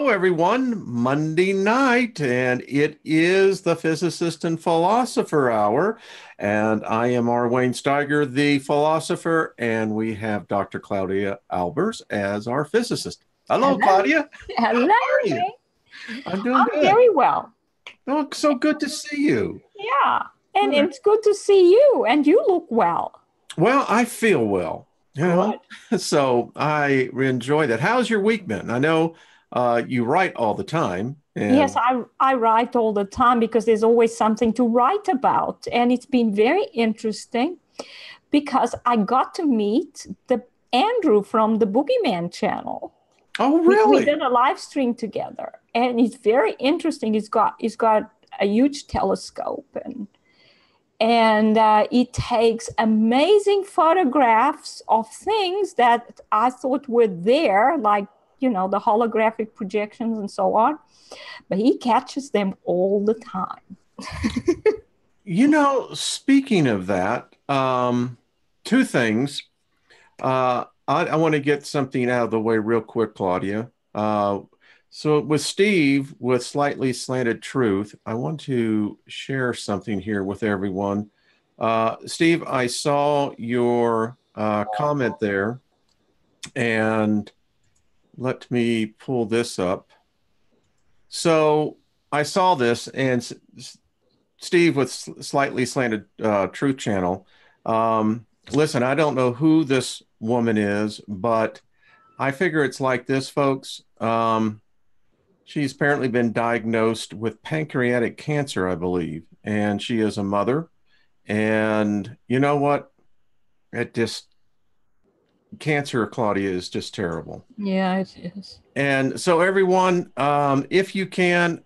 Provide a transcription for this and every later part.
Hello, everyone. Monday night, and it is the Physicist and Philosopher Hour. And I am R. Wayne Steiger, the philosopher, and we have Dr. Claudia Albers as our physicist. Hello, Hello. Claudia. Hello. How are you? I'm doing I'm good. very well. Oh, so good to see you. Yeah. And it's good to see you. And you look well. Well, I feel well. Good. So I enjoy that. How's your week been? I know you write all the time. Yes, I write all the time because there's always something to write about. And it's been very interesting because I got to meet the Andrew from the Boogeyman channel. Oh, We really? did a live stream together. And it's very interesting. He's got a huge telescope and it takes amazing photographs of things that I thought were there, like, the holographic projections and so on. But he catches them all the time. Speaking of that, two things. I want to get something out of the way real quick, Claudia. So with Steve, with Slightly Slanted Truth, I want to share something here with everyone. Steve, I saw your comment there, and let me pull this up. So I saw this, and Steve with Slightly Slanted Truth channel. Listen, I don't know who this woman is, but I figure it's like this, folks. She's apparently been diagnosed with pancreatic cancer, I believe, and she is a mother. And you know what? Cancer, Claudia, is just terrible. Yeah, it is. And so everyone, if you can,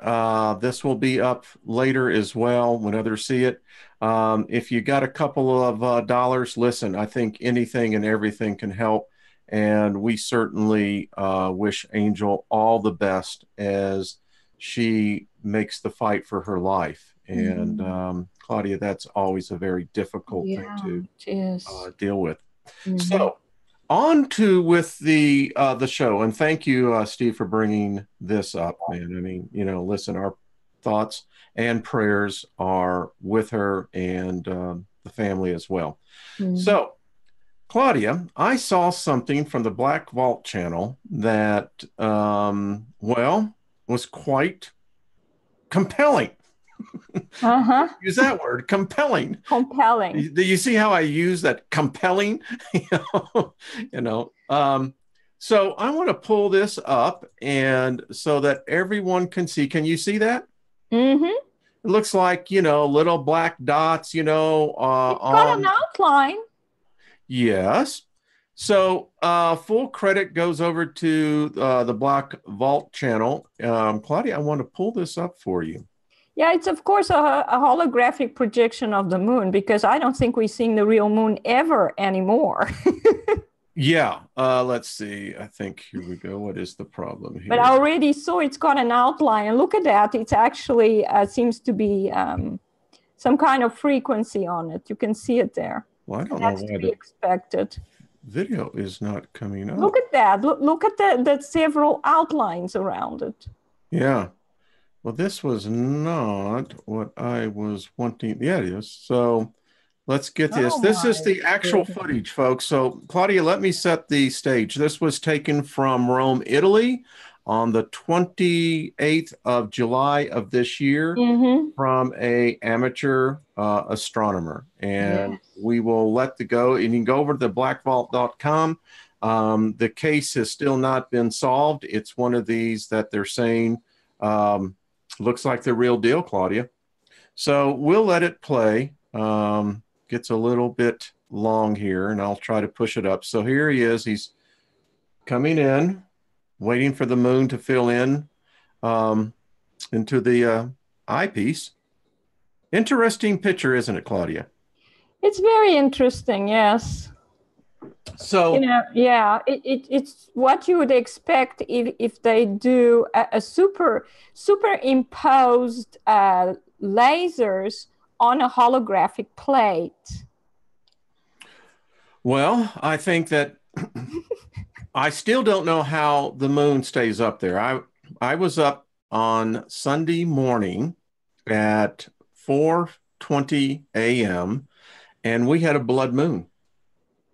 this will be up later as well when others see it. If you got a couple of dollars, listen, I think anything and everything can help. And we certainly wish Angel all the best as she makes the fight for her life. And Claudia, that's always a very difficult thing to deal with. So on to with the show, and thank you, Steve, for bringing this up, man. I mean, listen, our thoughts and prayers are with her and the family as well. So, Claudia, I saw something from the Black Vault channel that, was quite compelling. Use that word, compelling. Compelling. Do you see how I use that compelling? So I want to pull this up and so that everyone can see. Can you see that? It looks like, little black dots, it's got an outline. Yes. So full credit goes over to the Black Vault channel. Claudia, I want to pull this up for you. Yeah, it's of course a holographic projection of the moon, because I don't think we're seeing the real moon ever anymore. Yeah, let's see. I think here we go. What is the problem here? But I already saw it's got an outline. And look at that. It's actually seems to be some kind of frequency on it. You can see it there. Well, I don't know why the expected video is not coming up. Look at that. Look at the several outlines around it. Yeah. Well, this was not what I was wanting. Yeah, it is. So let's get this. This is the actual footage, folks. So, Claudia, let me set the stage. This was taken from Rome, Italy on the 28th of July of this year from an amateur astronomer. And we will let the go. And you can go over to blackvault.com. The case has still not been solved. It's one of these that they're saying looks like the real deal, Claudia. So we'll let it play. Gets a little bit long here, and I'll try to push it up. So here he is. He's coming in, waiting for the moon to fill in into the eyepiece. Interesting picture, isn't it, Claudia? It's very interesting, yes. So it's what you would expect if they do a superimposed lasers on a holographic plate. Well, I think that I still don't know how the moon stays up there. I was up on Sunday morning at 4:20 a.m. and we had a blood moon.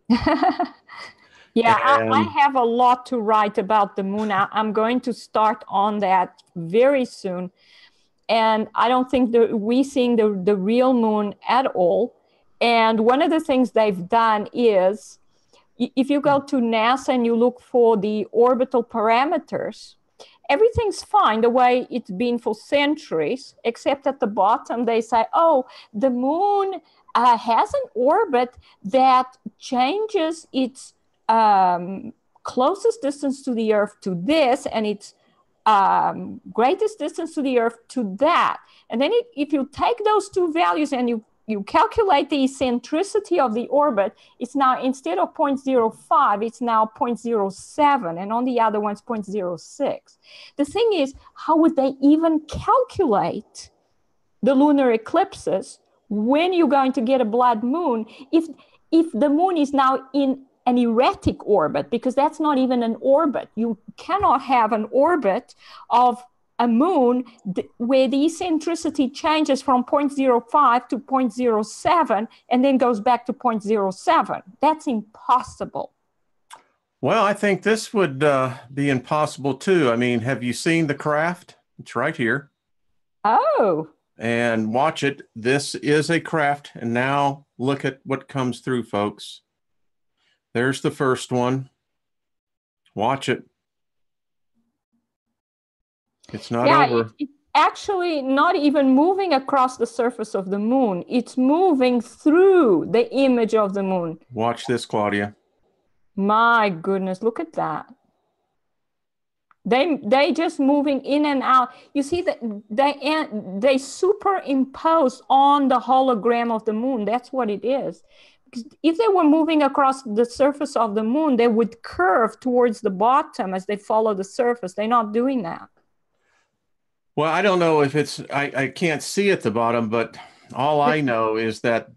Yeah, I And have a lot to write about the moon. I'm going to start on that very soon. And I don't think we're seeing the real moon at all. And one of the things they've done is, if you go to NASA and you look for the orbital parameters, everything's fine the way it's been for centuries, except at the bottom they say, oh, the moon has an orbit that changes its closest distance to the Earth to this, and its greatest distance to the Earth to that. And then if you take those two values and you calculate the eccentricity of the orbit, it's now, instead of 0.05, it's now 0.07, and on the other one's 0.06. The thing is, how would they even calculate the lunar eclipses when you're going to get a blood moon if the moon is now in an erratic orbit? Because that's not even an orbit. You cannot have an orbit of a moon where the eccentricity changes from 0.05 to 0.07 and then goes back to 0.07. That's impossible. well, I think this would be impossible too. I mean, have you seen the craft? It's right here. Oh. And watch it. This is a craft. And now look at what comes through, folks. There's the first one. Watch it. It's not over. It's actually not even moving across the surface of the moon. It's moving through the image of the moon. Watch this, Claudia. My goodness, look at that. They just moving in and out. You see that they superimpose on the hologram of the moon. That's what it is. Because if they were moving across the surface of the moon, they would curve towards the bottom as they follow the surface. They're not doing that. Well, I don't know if it's, I can't see at the bottom, but all I know is that,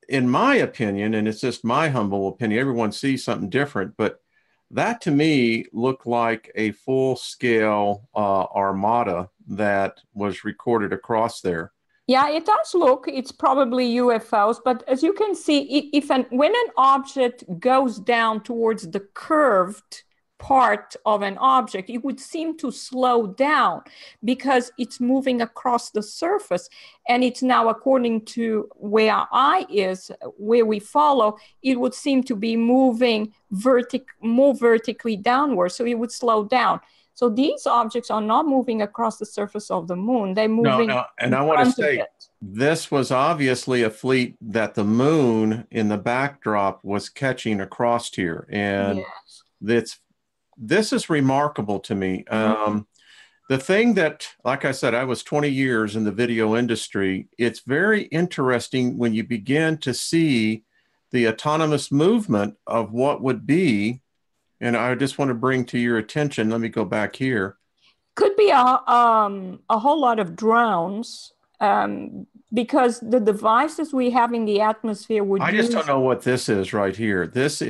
in my opinion, and it's just my humble opinion, everyone sees something different, but that to me looked like a full-scale armada that was recorded across there. Yeah, it does look, it's probably UFOs, but as you can see, when an object goes down towards the curved part of an object, it would seem to slow down because it's moving across the surface. And it's now, according to where our eye is, where we follow, it would seem to be moving more vertically downward. So it would slow down. So these objects are not moving across the surface of the moon. They're moving. No, and I want to say, this was obviously a fleet that the moon in the backdrop was catching across here. And yes. This is remarkable to me. The thing that, like I said, I was 20 years in the video industry. It's very interesting when you begin to see the autonomous movement of what would be, and I just want to bring to your attention, let me go back here. Could be a whole lot of drones, because the devices we have in the atmosphere would I just don't know what this is right here. This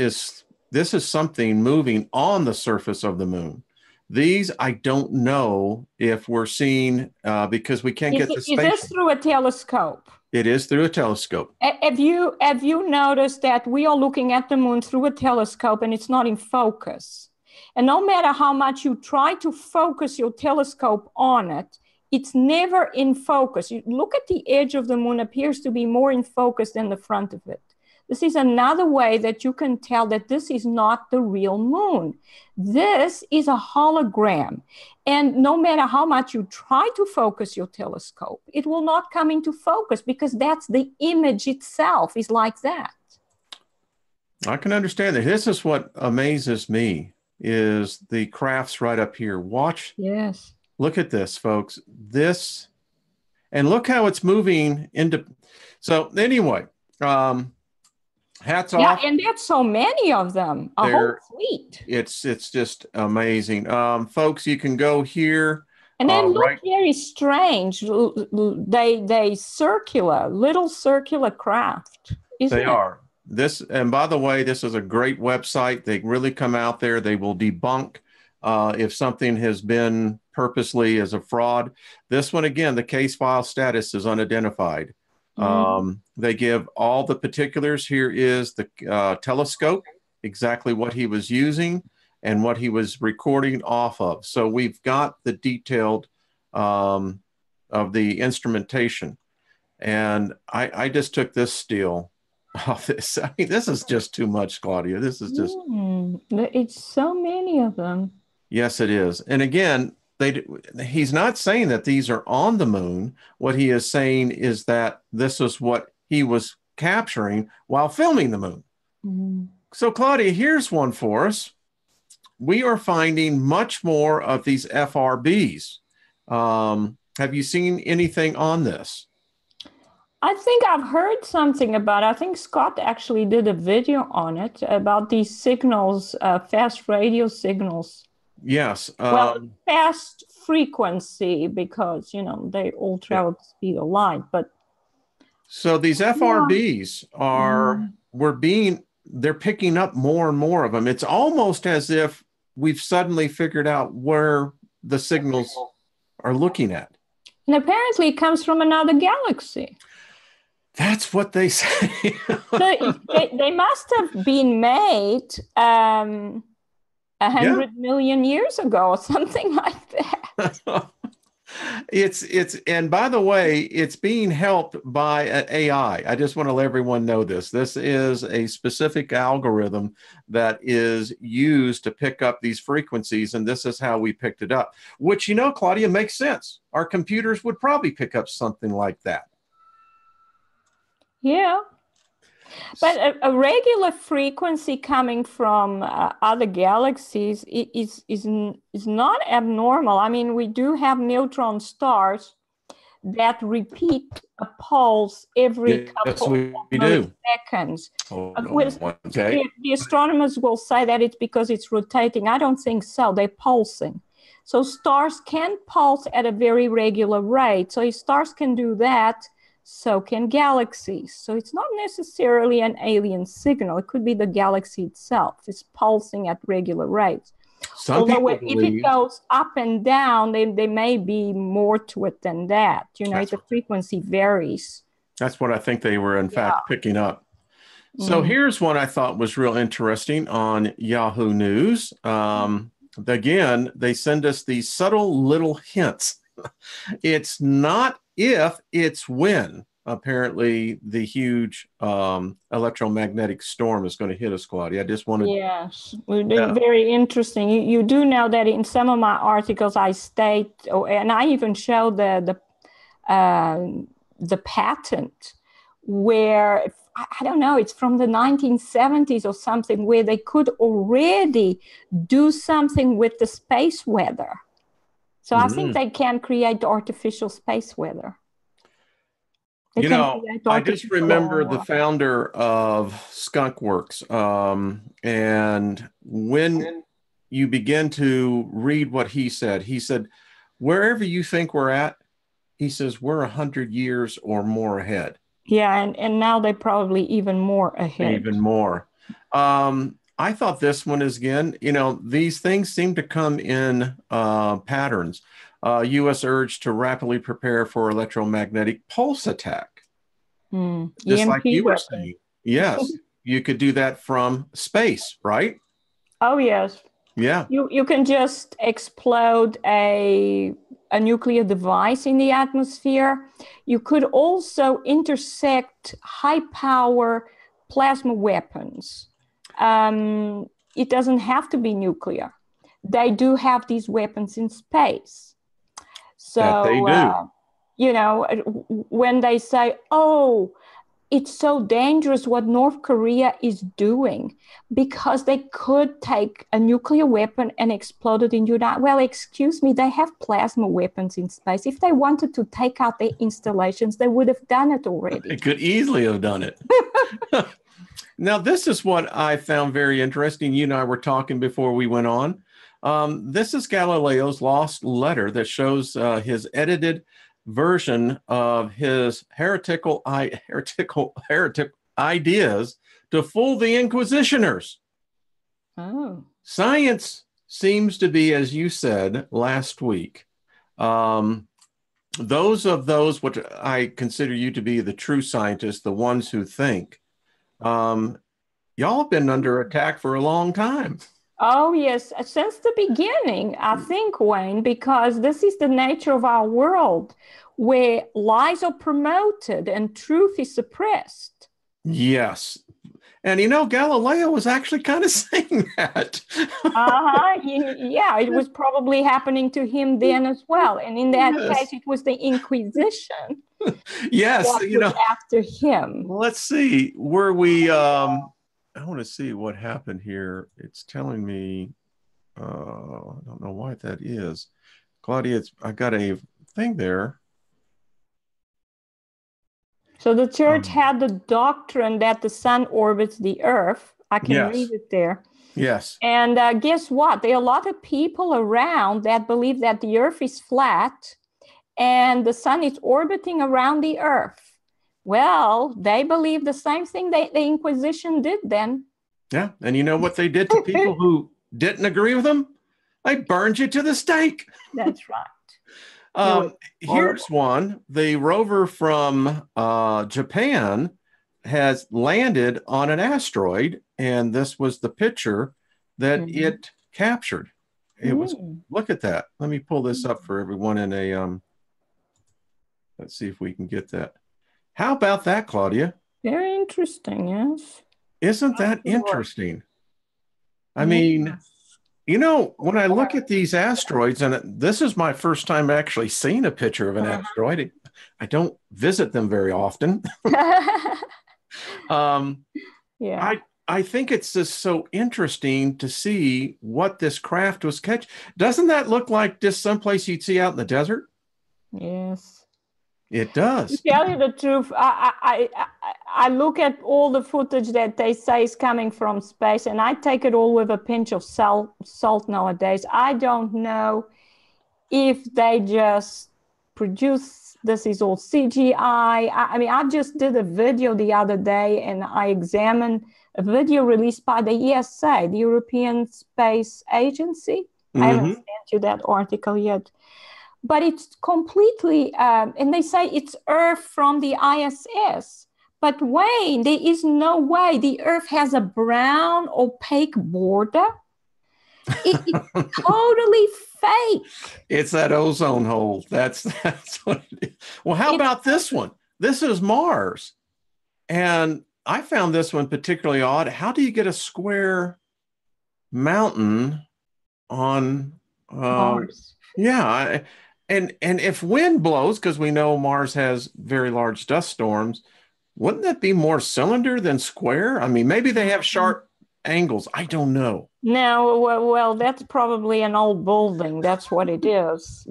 is something moving on the surface of the moon. These, I don't know if we're seeing, because we can't get the space. Is this through a telescope? It is through a telescope. Have you noticed that we are looking at the moon through a telescope and it's not in focus? And no matter how much you try to focus your telescope on it, it's never in focus. You look at the edge of the moon, appears to be more in focus than the front of it. This is another way that you can tell that this is not the real moon. This is a hologram. And no matter how much you try to focus your telescope, it will not come into focus because that's the image itself is like that. I can understand that. This is what amazes me, is the crafts right up here. Watch. Yes. Look at this, folks. This, and look how it's moving into. So anyway, hats off. Yeah, and there's so many of them, a whole fleet. It's just amazing. Folks, you can go here. And they look very strange. They circular, little circular craft. They are. This, and by the way, this is a great website. They really come out there. They will debunk if something has been purposely as a fraud. This one, again, the case file status is unidentified. They give all the particulars. Here is the telescope, exactly what he was using and what he was recording off of. So we've got the detailed of the instrumentation. And I just took this steel off this. I mean, this is just too much, Claudia. This is just. It's so many of them. Yes, it is. And again, he's not saying that these are on the moon. What he is saying is that this is what he was capturing while filming the moon. So, Claudia, here's one for us. We are finding much more of these FRBs. Have you seen anything on this? I think I've heard something about it. I think Scott actually did a video on it about these signals, fast radio signals. Yes. Well, fast frequency, because, you know, they all travel at the speed of light. But so these FRBs they're picking up more and more of them. It's almost as if we've suddenly figured out where the signals are looking at. And apparently it comes from another galaxy. That's what they say. they must have been made 100 million years ago or something like that. And by the way, it's being helped by an AI. I just want to let everyone know this. This is a specific algorithm that is used to pick up these frequencies, and this is how we picked it up, which, you know, Claudia, makes sense. Our computers would probably pick up something like that. Yeah. But a regular frequency coming from other galaxies is not abnormal. I mean, we do have neutron stars that repeat a pulse every couple of milliseconds. The astronomers will say that it's because it's rotating. I don't think so. They're pulsing. So stars can pulse at a very regular rate. So if stars can do that, so can galaxies. So it's not necessarily an alien signal. It could be the galaxy itself. It's pulsing at regular rates. Although if it goes up and down, there may be more to it than that. You know, the frequency varies. That's what I think they were, in fact, picking up. So here's one I thought was real interesting on Yahoo News. Again, they send us these subtle little hints. It's not if, it's when. Apparently, the huge electromagnetic storm is going to hit us, Claudia. I just wanted. Yes, very interesting. You do know that in some of my articles I state, and I even show the patent where, I don't know, it's from the 1970s or something, where they could already do something with the space weather. So I think they can create artificial space weather. You know, I just remember the founder of Skunkworks. And when you begin to read what he said, wherever you think we're at, he says, we're 100 years or more ahead. Yeah, and now they're probably even more ahead. Even more. I thought this one is, again, you know, these things seem to come in patterns. U.S. urged to rapidly prepare for electromagnetic pulse attack. Just EMP like you were saying. Yes, you could do that from space, right? Oh, yes. Yeah. You can just explode a nuclear device in the atmosphere. You could also intersect high-power plasma weapons. It doesn't have to be nuclear. They do have these weapons in space. So that they do. You know, when they say, oh, it's so dangerous what North Korea is doing, because they could take a nuclear weapon and explode it in United. Well, excuse me, they have plasma weapons in space. If they wanted to take out their installations, they would have done it already. They could easily have done it. Now, this is what I found very interesting. You and I were talking before we went on. This is Galileo's lost letter that shows his edited version of his heretical ideas to fool the Inquisitioners. Oh. Science seems to be, as you said last week, um, those which I consider you to be the true scientists, the ones who think, um, y'all have been under attack for a long time. Oh, yes, since the beginning, I think, Wayne, because this is the nature of our world where lies are promoted and truth is suppressed. Yes. And Galileo was actually kind of saying that. Yeah, it was probably happening to him then as well. And in that Yes. case, it was the Inquisition Yes, that was after him. let's see. I want to see what happened here. It's telling me, I don't know why that is. Claudia, I got a thing there. So the church had the doctrine that the sun orbits the earth. I can read it there. Yes. And guess what? There are a lot of people around that believe that the earth is flat and the sun is orbiting around the earth. Well, they believe the same thing the Inquisition did then. Yeah. And you know what they did to people who didn't agree with them? They burned you to the stake. That's right. Here's one. The rover from Japan has landed on an asteroid, and this was the picture that it captured. It was, look at that. Let me pull this up for everyone in a, let's see if we can get that. How about that, Claudia? Very interesting, yes. Isn't that interesting? I mean, when I look at these asteroids, and this is my first time actually seeing a picture of an asteroid. I don't visit them very often. I think it's just so interesting to see what this craft was catching. Doesn't that look like just someplace you'd see out in the desert? Yes. It does. To tell you the truth, I look at all the footage that they say is coming from space, and I take it all with a pinch of salt nowadays. I don't know if they just produce this is all CGI. I mean, I just did a video the other day, and I examined a video released by the ESA, the European Space Agency. I haven't sent you that article yet. But it's completely, and they say it's Earth from the ISS. But Wayne, there is no way the Earth has a brown, opaque border. It's totally fake. It's that ozone hole. That's what it is. Well, how about this one? This is Mars. And I found this one particularly odd. How do you get a square mountain on Mars? Yeah. And if wind blows, because we know Mars has very large dust storms, wouldn't that be more cylinder than square? I mean, maybe they have sharp angles. I don't know. No, well, that's probably an old building. That's what it is.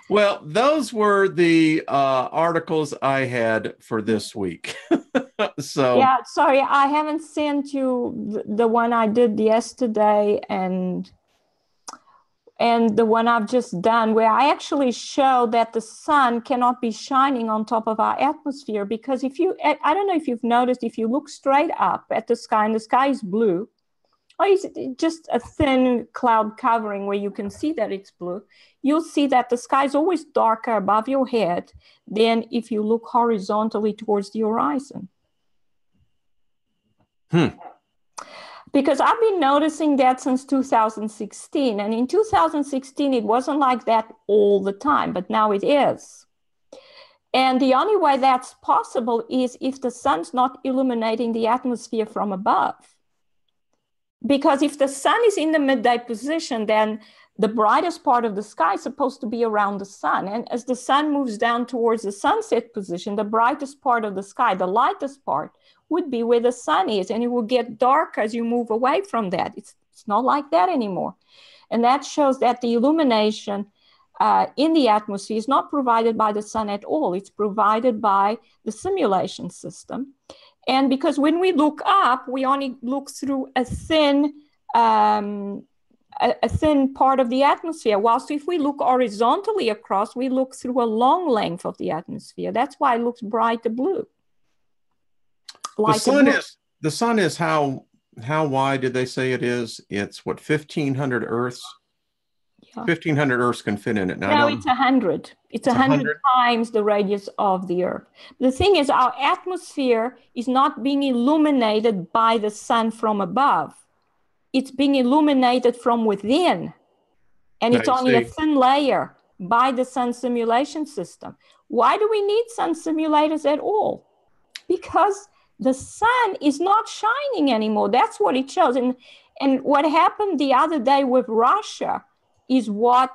Well, those were the articles I had for this week. So yeah, sorry, I haven't sent you the one I did yesterday and the one I've just done, where I actually show that the sun cannot be shining on top of our atmosphere, because I don't know if you've noticed, if you look straight up at the sky and the sky is blue, or is it just a thin cloud covering where you can see that it's blue, you'll see that the sky is always darker above your head than if you look horizontally towards the horizon. Because I've been noticing that since 2016. And in 2016, it wasn't like that all the time, but now it is. And the only way that's possible is if the sun's not illuminating the atmosphere from above. Because if the sun is in the midday position, then the brightest part of the sky is supposed to be around the sun. And as the sun moves down towards the sunset position, the brightest part of the sky, the lightest part, would be where the sun is, and it will get dark as you move away from that. It's not like that anymore. And that shows that the illumination in the atmosphere is not provided by the sun at all. It's provided by the simulation system. And because when we look up, we only look through a thin part of the atmosphere, whilst if we look horizontally across, we look through a long length of the atmosphere. That's why it looks brighter blue. The sun is how how wide did they say it is? It's what, 1,500 Earths? Yeah. 1,500 Earths can fit in it. Now, No, it's 100. It's 100 times the radius of the Earth. The thing is, our atmosphere is not being illuminated by the sun from above. It's being illuminated from within. And it's only a thin layer by the sun simulation system. Why do we need sun simulators at all? Because the sun is not shining anymore. That's what it shows. And what happened the other day with Russia is what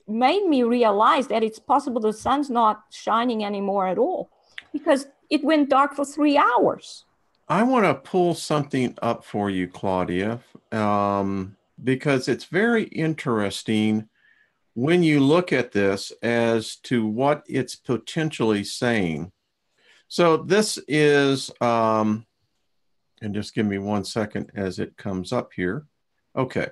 made me realize that it's possible the sun's not shining anymore at all, because it went dark for 3 hours. I want to pull something up for you, Claudia, because it's very interesting when you look at this as to what it's potentially saying. So this is, and just give me 1 second as it comes up here. Okay.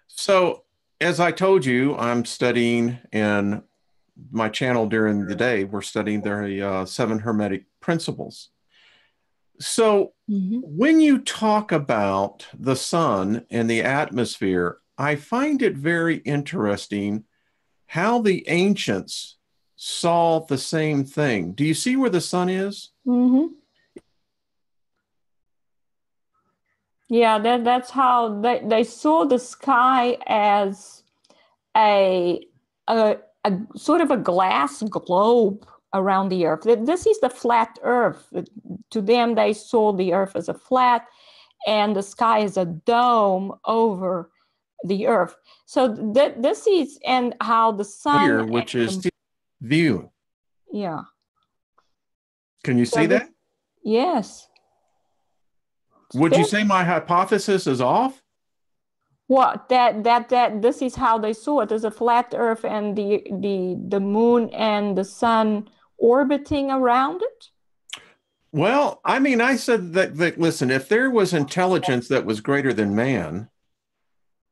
So as I told you, I'm studying in my channel during the day. We're studying the 7 Hermetic Principles. So when you talk about the sun and the atmosphere, I find it very interesting how the ancients saw the same thing. Do you see where the sun is? Yeah, that's how they saw the sky as a sort of a glass globe around the Earth. This is the flat Earth. To them, they saw the Earth as a flat and the sky as a dome over the Earth. So this is, and how the sun here, which is view. Yeah. Can you see that? Yes. Would you say my hypothesis is off? What? That this is how they saw it, as a flat Earth and the moon and the sun orbiting around it? Well, I mean, I said that listen, if there was intelligence that was greater than man,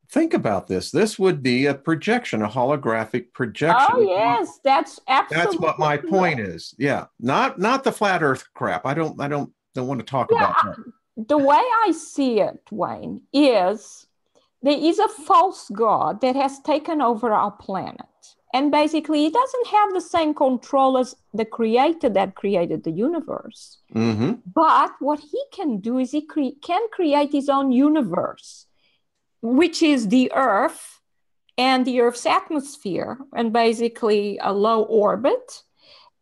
think about this. This would be a projection, a holographic projection. Oh, yes, that's absolutely. That's what my point is. Yeah, not the flat Earth crap. I don't want to talk about that. The way I see it, Wayne, is there is a false god that has taken over our planet. And basically, he doesn't have the same control as the creator that created the universe. But what he can do is he can create his own universe, which is the Earth and the Earth's atmosphere, and basically a low orbit.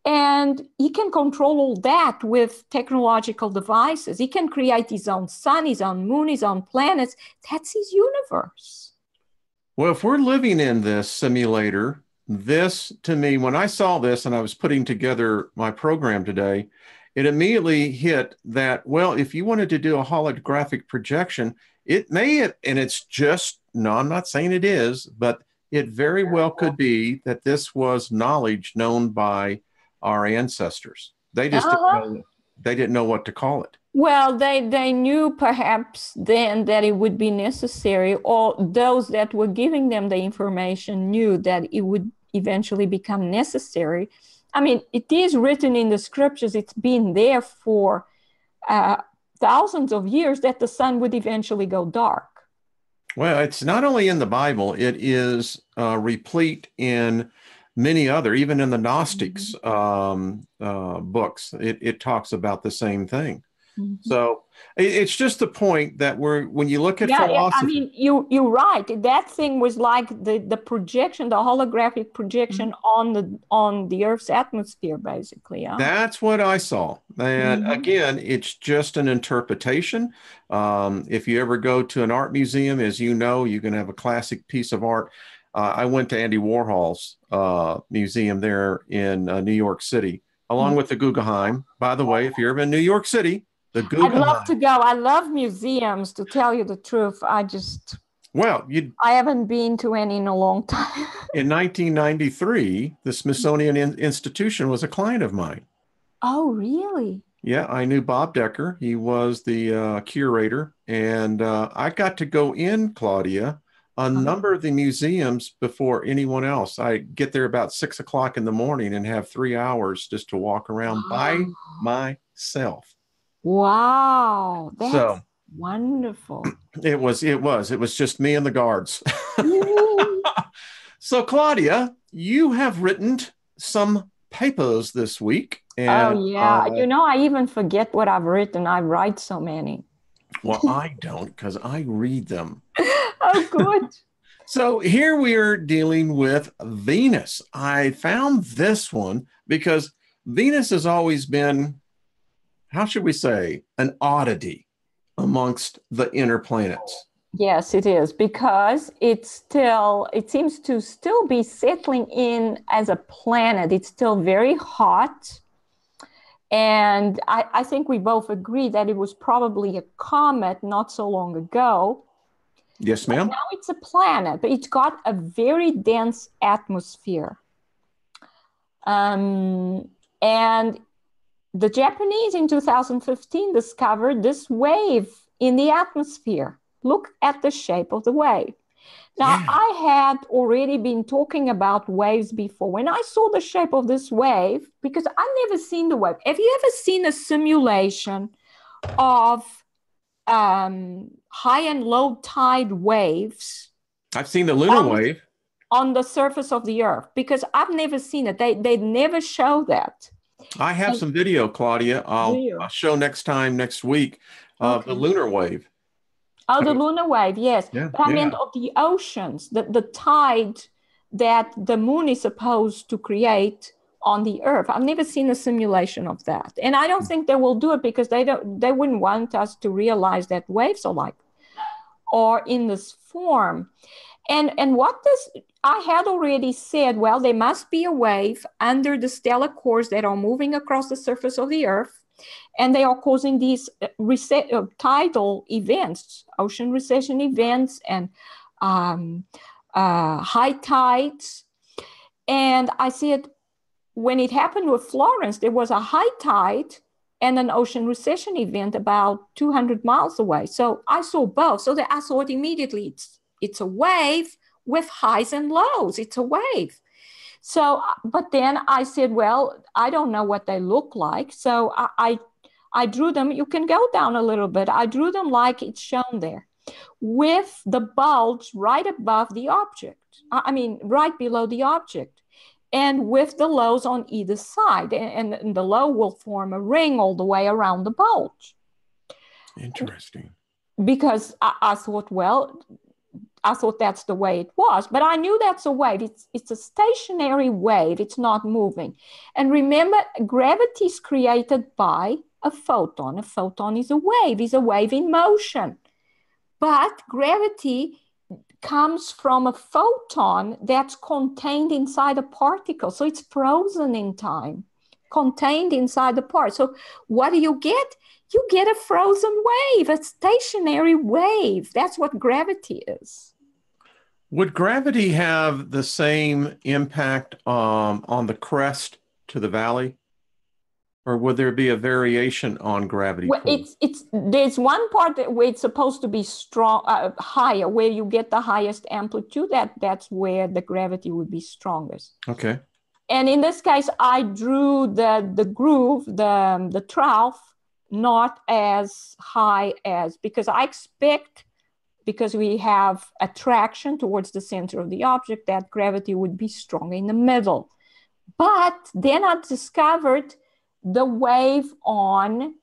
And he can control all that with technological devices. He can create his own sun, his own moon, his own planets. That's his universe. Well, if we're living in this simulator, this, to me, when I saw this and I was putting together my program today, it immediately hit that, well, if you wanted to do a holographic projection, it may, and it's just, no, I'm not saying it is, but it very well could be that this was knowledge known by our ancestors. They just didn't know what to call it. Well, they knew perhaps then that it would be necessary, or those that were giving them the information knew that it would eventually become necessary. I mean, it is written in the scriptures, it's been there for thousands of years, that the sun would eventually go dark. Well, it's not only in the Bible, it is replete in many other, even in the Gnostics books, it talks about the same thing. So it's just the point that when you look at philosophy. I mean, you're right. That thing was like the projection, the holographic projection on the Earth's atmosphere, basically. Yeah? That's what I saw. And again, it's just an interpretation. If you ever go to an art museum, as you know, you can have a classic piece of art. I went to Andy Warhol's museum there in New York City, along with the Guggenheim. By the way, if you're ever in New York City, the Guggenheim. I'd love to go. I love museums, to tell you the truth. I haven't been to any in a long time. In 1993, the Smithsonian Institution was a client of mine. Oh, really? Yeah, I knew Bob Decker. He was the curator. And I got to go in, Claudia, a number of the museums before anyone else. I get there about 6 o'clock in the morning and have 3 hours just to walk around by myself. Wow. Wonderful. It was just me and the guards. So Claudia, you have written some papers this week. Oh, And yeah. I even forget what I've written. I write so many. well, I don't, because I read them. Oh, good. So here we are dealing with Venus. I found this one because Venus has always been, how should we say, an oddity amongst the inner planets. Yes, it is, because it seems to still be settling in as a planet. It's still very hot. And I think we both agree that it was probably a comet not so long ago. Yes, ma'am. Now it's a planet, but it's got a very dense atmosphere. And the Japanese in 2015 discovered this wave in the atmosphere. Look at the shape of the wave. Now, Yeah. I had already been talking about waves before. When I saw the shape of this wave, because I've never seen the wave. Have you ever seen a simulation of high and low tide waves? I've seen the lunar wave. On the surface of the Earth, because I've never seen it. They never show that. I have some video, Claudia. I'll show next week of the lunar wave. Oh, the lunar wave, yes. Yeah, but I meant of the oceans, the tide that the moon is supposed to create on the Earth. I've never seen a simulation of that. And I don't think they will do it, because they wouldn't want us to realize that waves are like, or in this form. And I had already said, well, there must be a wave under the stellar cores that are moving across the surface of the Earth. And they are causing these tidal events, ocean recession events, and high tides. And I said, when it happened with Florence, there was a high tide and an ocean recession event about 200 miles away. So I saw both. So I thought immediately, it's a wave with highs and lows. It's a wave. So, but then I said, well, I don't know what they look like. So I drew them. You can go down a little bit. I drew them like it's shown there, with the bulge right above the object. I mean, right below the object, and with the lows on either side. And the low will form a ring all the way around the bulge. Interesting. Because I thought, well, I thought that's the way it was, but I knew that's a wave. It's a stationary wave. It's not moving. And remember, gravity is created by a photon. A photon is a wave in motion. But gravity comes from a photon that's contained inside a particle. So it's frozen in time, contained inside the part. So what do? You get a frozen wave, a stationary wave. That's what gravity is. Would gravity have the same impact on the crest to the valley? Or would there be a variation on gravity? Well, there's one part where it's supposed to be strong, higher, where you get the highest amplitude. That's where the gravity would be strongest. Okay. And in this case, I drew the groove, the trough, not as high as, because I expect, because we have attraction towards the center of the object, that gravity would be strong in the middle. But then I discovered the wave on,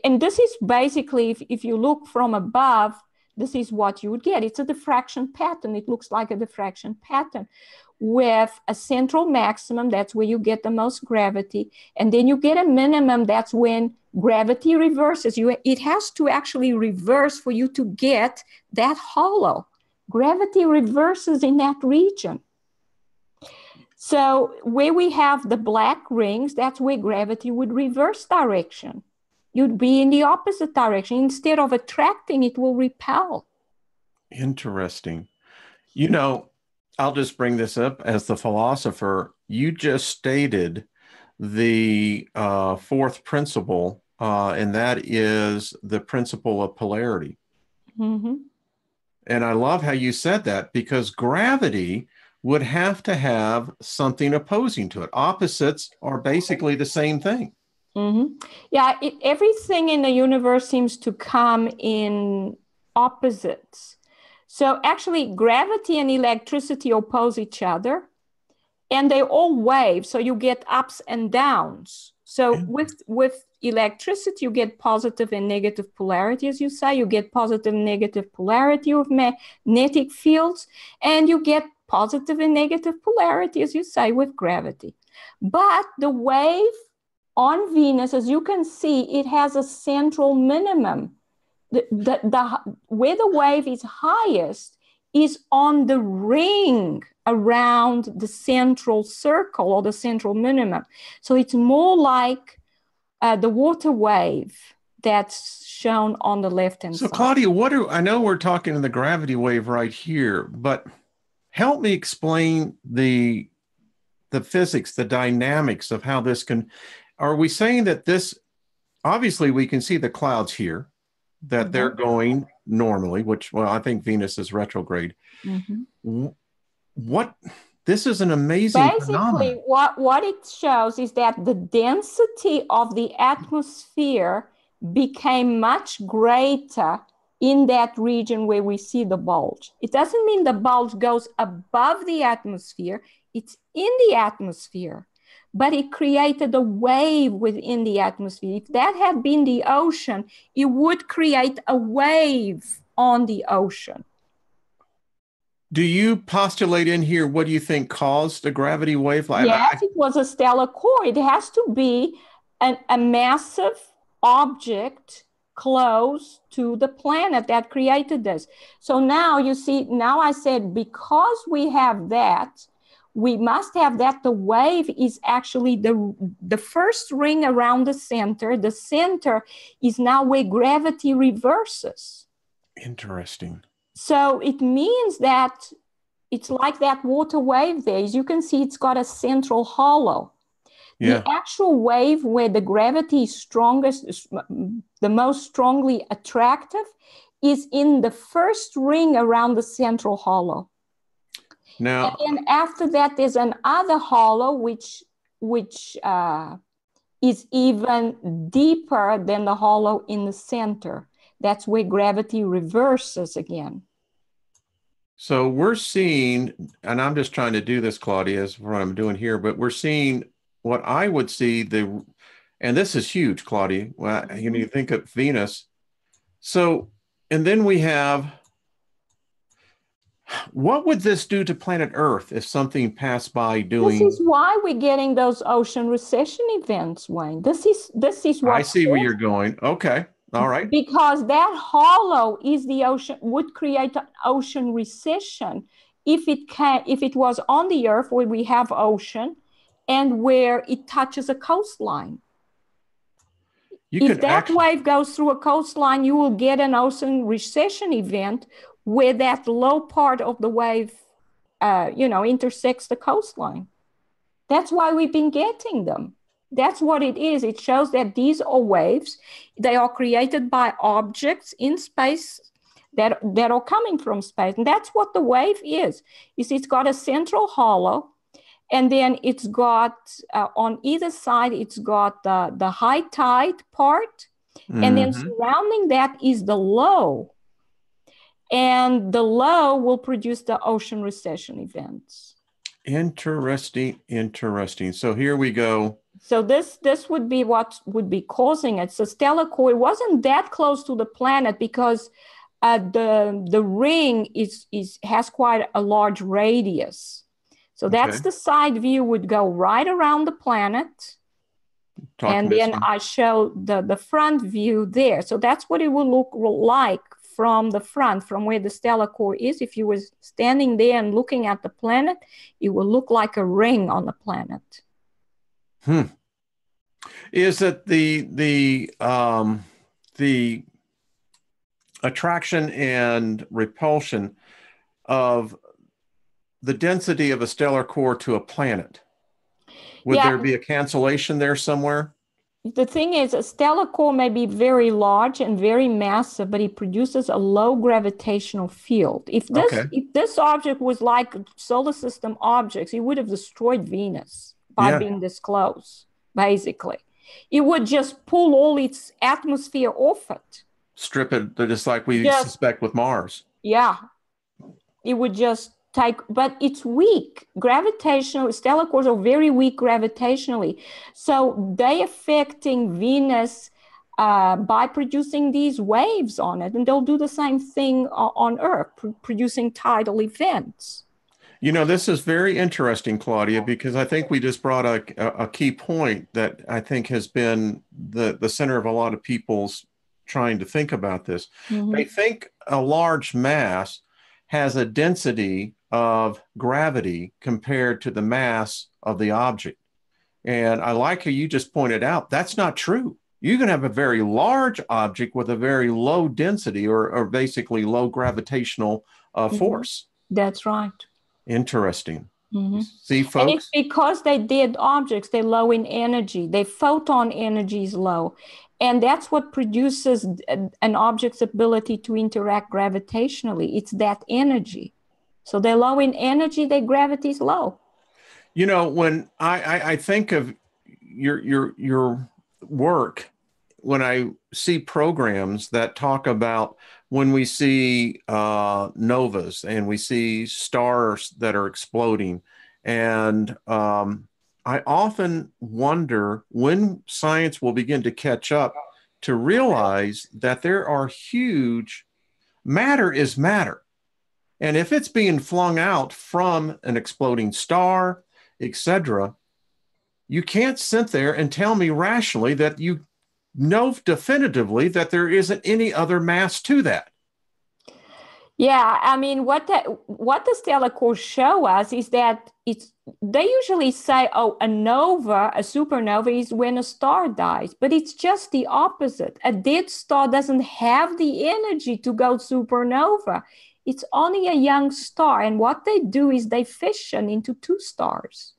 and this is basically, if you look from above, this is what you would get. It's a diffraction pattern. It looks like a diffraction pattern with a central maximum. That's where you get the most gravity. And then you get a minimum. That's when gravity reverses. It has to actually reverse for you to get that hollow. Gravity reverses in that region. So where we have the black rings, that's where gravity would reverse direction. You'd be in the opposite direction. Instead of attracting, it will repel. Interesting. You know, I'll just bring this up as the philosopher. You just stated the fourth principle, and that is the principle of polarity. Mm-hmm. And I love how you said that, because gravity would have to have something opposing to it. Opposites are basically the same thing. Yeah, everything in the universe seems to come in opposites. So actually, gravity and electricity oppose each other, and they all wave. So you get ups and downs. So with electricity, you get positive and negative polarity, as you say. You get positive and negative polarity of magnetic fields, and you get positive and negative polarity, as you say, with gravity. But the wave on Venus, as you can see, it has a central minimum. Where the wave is highest is on the ring around the central circle or the central minimum. So it's more like the water wave that's shown on the left-hand side. So Claudia, I know we're talking in the gravity wave right here, but help me explain the physics, the dynamics of how this can, are we saying that this, obviously we can see the clouds here, that they're going normally, which, well, I think Venus is retrograde. This is an amazing phenomenon. Basically, what it shows is that the density of the atmosphere became much greater in that region where we see the bulge. It doesn't mean the bulge goes above the atmosphere, it's in the atmosphere, but it created a wave within the atmosphere. If that had been the ocean, it would create a wave on the ocean. Do you postulate in here what do you think caused the gravity wave? Yes, it was a stellar core. It has to be a massive object close to the planet that created this. So now you see, now I said, because we have that, we must have that the wave is actually the first ring around the center. The center is now where gravity reverses. Interesting. So it means that it's like that water wave there. As you can see, it's got a central hollow. Yeah. The actual wave where the gravity is strongest, the most strongly attractive, is in the first ring around the central hollow. Now, and then after that, there's another hollow which is even deeper than the hollow in the center. That's where gravity reverses again. So we're seeing, and I'm just trying to do this, Claudia, is what I'm doing here, but we're seeing what I would see and this is huge, Claudia. Well, you think of Venus. So, and then we have, what would this do to planet Earth if something passed by doing? This is why we're getting those ocean recession events, Wayne. This is what I see where you're going. Okay. All right. Because that hollow is the ocean, would create an ocean recession if it was on the Earth where we have ocean and where it touches a coastline. If that wave goes through a coastline, you will get an ocean recession event where that low part of the wave, intersects the coastline. That's why we've been getting them. That's what it is. It shows that these are waves. They are created by objects in space that are coming from space. And that's what the wave is. You see, it's got a central hollow, and then it's got, on either side, it's got the high tide part, and then surrounding that is the low. And the low will produce the ocean recession events. Interesting. So here we go. So this would be what would be causing it. So stellar core wasn't that close to the planet because the ring has quite a large radius. So that's the side view would go right around the planet. And then I show the front view there. So that's what it will look like from the front, from where the stellar core is. If you were standing there and looking at the planet, it will look like a ring on the planet. Is it the attraction and repulsion of the density of a stellar core to a planet? Would there be a cancellation there somewhere? The thing is, a stellar core may be very large and very massive, but it produces a low gravitational field. If this object was like solar system objects, it would have destroyed Venus by being this close, basically. It would just pull all its atmosphere off it. Strip it, just like we suspect with Mars. Yeah. It would just take, but it's weak. Gravitational, stellar cores are very weak gravitationally. So they affecting Venus by producing these waves on it. And they'll do the same thing on Earth, producing tidal events. You know, this is very interesting, Claudia, because I think we just brought a key point that I think has been the center of a lot of people's trying to think about this. Mm-hmm. They think a large mass has a density of gravity compared to the mass of the object. And I like how you just pointed out, that's not true. You can have a very large object with a very low density or basically low gravitational force. That's right. Interesting. Mm-hmm. See, folks? And it's because they did objects, they're low in energy. Their photon energy is low. And that's what produces an object's ability to interact gravitationally. It's that energy. So they're low in energy, their gravity is low. You know, when I think of your work, when I see programs that talk about when we see novas and we see stars that are exploding, and I often wonder when science will begin to catch up to realize that there are huge, matter is matter. And if it's being flung out from an exploding star, etc., you can't sit there and tell me rationally that you know definitively that there isn't any other mass to that. Yeah, I mean, what the stellar cores show us is that they usually say, oh, a nova, a supernova is when a star dies, but it's just the opposite. A dead star doesn't have the energy to go supernova. It's only a young star, and what they do is they fission into two stars.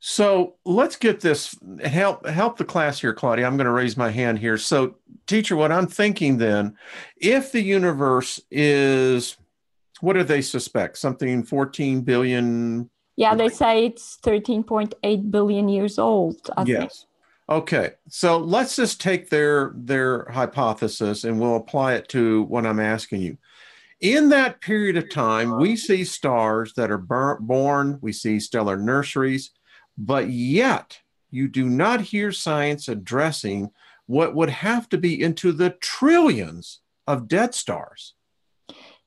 So let's get this, help the class here, Claudia. I'm going to raise my hand here. So teacher, what I'm thinking then, if the universe is, what do they suspect? Something 14 billion? Yeah, they say it's 13.8 billion years old. I think. Okay. So let's just take their hypothesis and we'll apply it to what I'm asking you. In that period of time, we see stars that are born, we see stellar nurseries, but yet you do not hear science addressing what would have to be into the trillions of dead stars.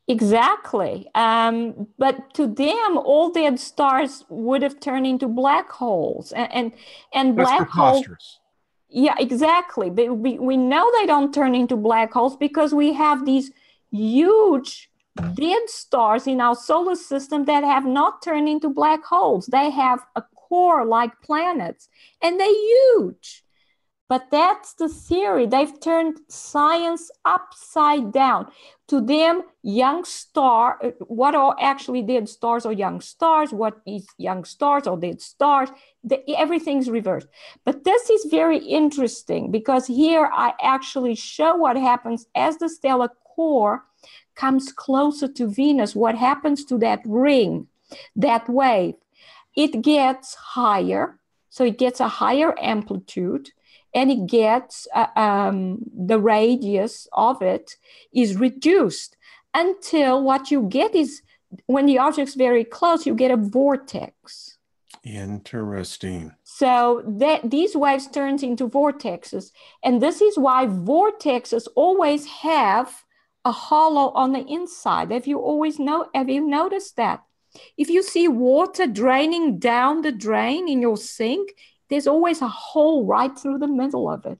Exactly. But to them, all dead stars would have turned into black holes. And black holes. Yeah, exactly. We know they don't turn into black holes because we have these huge dead stars in our solar system that have not turned into black holes. They have a core like planets, and they're huge. But that's the theory. They've turned science upside down. To them, young star, what are actually dead stars or young stars? What is young stars or dead stars? Everything's reversed. But this is very interesting because here I actually show what happens as the stellar core comes closer to Venus. What happens to that ring, that wave? It gets higher, so it gets a higher amplitude, and it gets the radius of it is reduced until what you get is when the object's very close, you get a vortex. Interesting. So these waves turn into vortexes, and this is why vortexes always have a hollow on the inside. Have you noticed that? If you see water draining down the drain in your sink, there's always a hole right through the middle of it.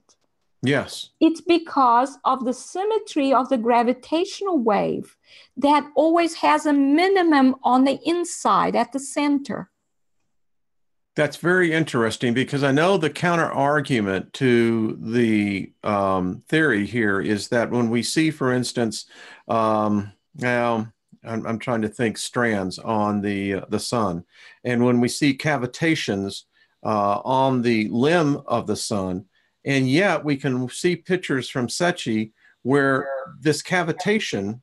Yes. It's because of the symmetry of the gravitational wave that always has a minimum on the inside at the center. That's very interesting because I know the counter argument to the theory here is that when we see, for instance, now I'm trying to think strands on the sun, and when we see cavitations on the limb of the sun, and yet we can see pictures from Secchi where this cavitation